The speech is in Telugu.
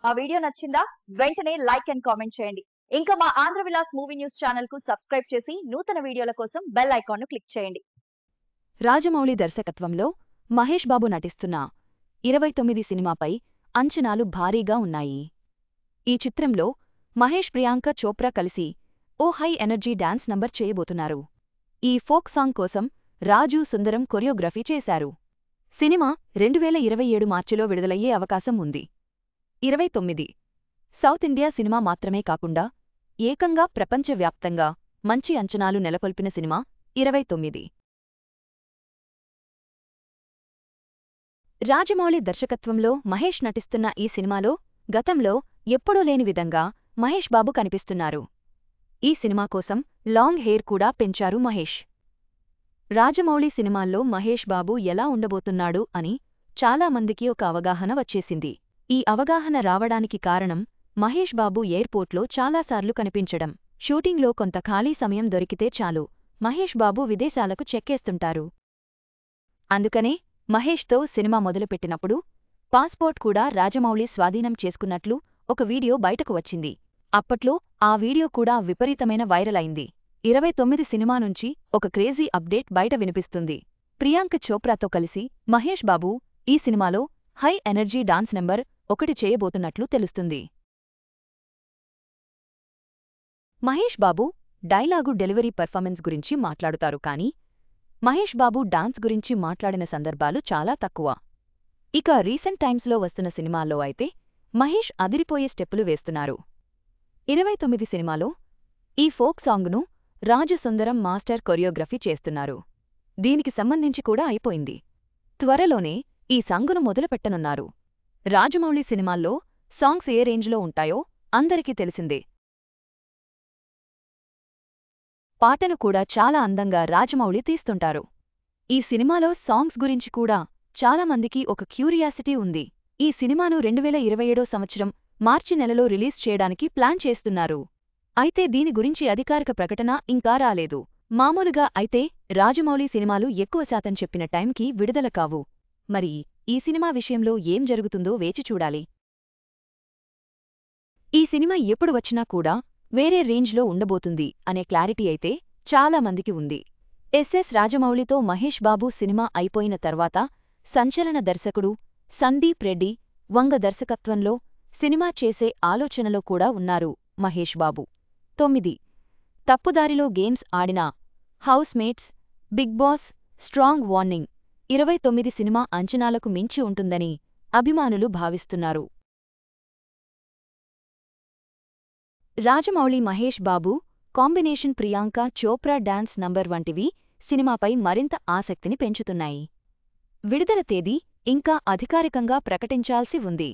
ఆ వీడియో నచ్చిందా? వెంటనే లైక్ అండ్ కామెంట్ చేయండి. ఇంకా మా Andhra Vilas movie news channel కు సబ్స్క్రైబ్ చేసి నూతన వీడియోల కోసం బెల్ ఐకాన్ ను క్లిక్ చేయండి. రాజమౌళి దర్శకత్వంలో మహేష్ బాబు నటిస్తున్న 29 సినిమాపై అంచనాలు భారీగా ఉన్నాయి. ఈ చిత్రంలో మహేష్ ప్రియాంక చోప్రా కలిసి ఓ హై ఎనర్జీ డాన్స్ నంబర్ చేయబోతున్నారు. ఈ ఫోక్ సాంగ్ కోసం రాజు సుందరం కొరియోగ్రఫీ చేశారు. సినిమా 2027 మార్చిలో విడుదలయ్యే అవకాశం ఉంది. 29 సౌత్ ఇండియా సినిమా మాత్రమే కాకుండా ఏకంగా ప్రపంచవ్యాప్తంగా మంచి అంచనాలు నెలకొల్పిన సినిమా 29. రాజమౌళి దర్శకత్వంలో మహేష్ నటిస్తున్న ఈ సినిమాలో గతంలో ఎప్పుడూ లేని విధంగా మహేష్ బాబు కనిపిస్తున్నారు. ఈ సినిమా కోసం లాంగ్ హెయిర్ కూడా పెంచారు మహేష్. రాజమౌళి సినిమాల్లో మహేష్ బాబు ఎలా ఉండబోతున్నాడు అని చాలా మందికి ఒక అవగాహన వచ్చేసింది. ఈ అవగాహన రావడానికి కారణం మహేష్ బాబు ఎయిర్పోర్ట్లో చాలాసార్లు కనిపించడం. షూటింగ్లో కొంత ఖాళీ సమయం దొరికితే చాలు మహేష్ బాబు విదేశాలకు చెక్కేస్తుంటారు. అందుకనే మహేష్తో సినిమా మొదలుపెట్టినప్పుడు పాస్పోర్ట్ కూడా రాజమౌళి స్వాధీనం చేసుకున్నట్లు ఒక వీడియో బయటకు వచ్చింది. అప్పట్లో ఆ వీడియో కూడా విపరీతమైన వైరల్ అయింది. 29 సినిమా నుంచి ఒక క్రేజీ అప్డేట్ బయట వినిపిస్తుంది. ప్రియాంక చోప్రాతో కలిసి మహేష్ బాబు ఈ సినిమాలో హై ఎనర్జీ డాన్స్ నెంబర్ 1 చేయబోతున్నట్లు తెలుస్తుంది. Mahesh Babu dialogue delivery performance గురించి మాట్లాడుతారు కానీ మహేష్ బాబు డాన్స్ గురించి మాట్లాడిన సందర్భాలు చాలా తక్కువ. ఇక రీసెంట్ టైమ్స్లో వస్తున్న సినిమాల్లో అయితే మహేష్ అదిరిపోయే స్టెప్పులు వేస్తున్నారు. 29 సినిమాలో ఈ ఫోక్ సాంగ్ను రాజు సుందరం మాస్టర్ కొరియోగ్రఫీ చేస్తున్నారు. దీనికి సంబంధించి కూడా అయిపోయింది. త్వరలోనే ఈ సాంగును మొదలుపెట్టనున్నారు. రాజమౌళి సినిమాల్లో సాంగ్స్ ఏ రేంజ్లో ఉంటాయో అందరికీ తెలిసిందే. పాటను కూడా చాలా అందంగా రాజమౌళి తీస్తుంటారు. ఈ సినిమాలో సాంగ్స్ గురించి కూడా చాలామందికి ఒక క్యూరియాసిటీ ఉంది. ఈ సినిమాను 2027 సంవత్సరం మార్చి నెలలో రిలీజ్ చేయడానికి ప్లాన్ చేస్తున్నారు. అయితే దీని గురించి అధికారిక ప్రకటన ఇంకా రాలేదు. మామూలుగా అయితే రాజమౌళి సినిమాలు ఎక్కువ శాతం చెప్పిన టైంకి విడుదల కావు. మరి ఈ సినిమా విషయంలో ఏం జరుగుతుందో వేచి చూడాలి. ఈ సినిమా ఎప్పుడు వచ్చినా కూడా వేరే రేంజ్లో ఉండబోతుంది అనే క్లారిటీ అయితే చాలా మందికి ఉంది. ఎస్ఎస్ రాజమౌళితో మహేష్ బాబు సినిమా అయిపోయిన తర్వాత సంచలన దర్శకుడు సందీప్ రెడ్డి వంగ దర్శకత్వంలో సినిమా చేసే ఆలోచనలో కూడా ఉన్నారు మహేష్ బాబు. 9 తప్పుదారిలో గేమ్స్ ఆడిన house mates, big boss, strong warning 29 cinema అంచనాలకు మించి ఉంటుందని అభిమానులు భావిస్తున్నారు. Rajamouli Mahesh Babu combination Priyanka Chopra dance number వంటివి సినిమాపై మరింత ఆసక్తిని పెంచుతున్నాయి. విడుదల తేదీ ఇంకా అధికారికంగా ప్రకటించాల్సి ఉంది.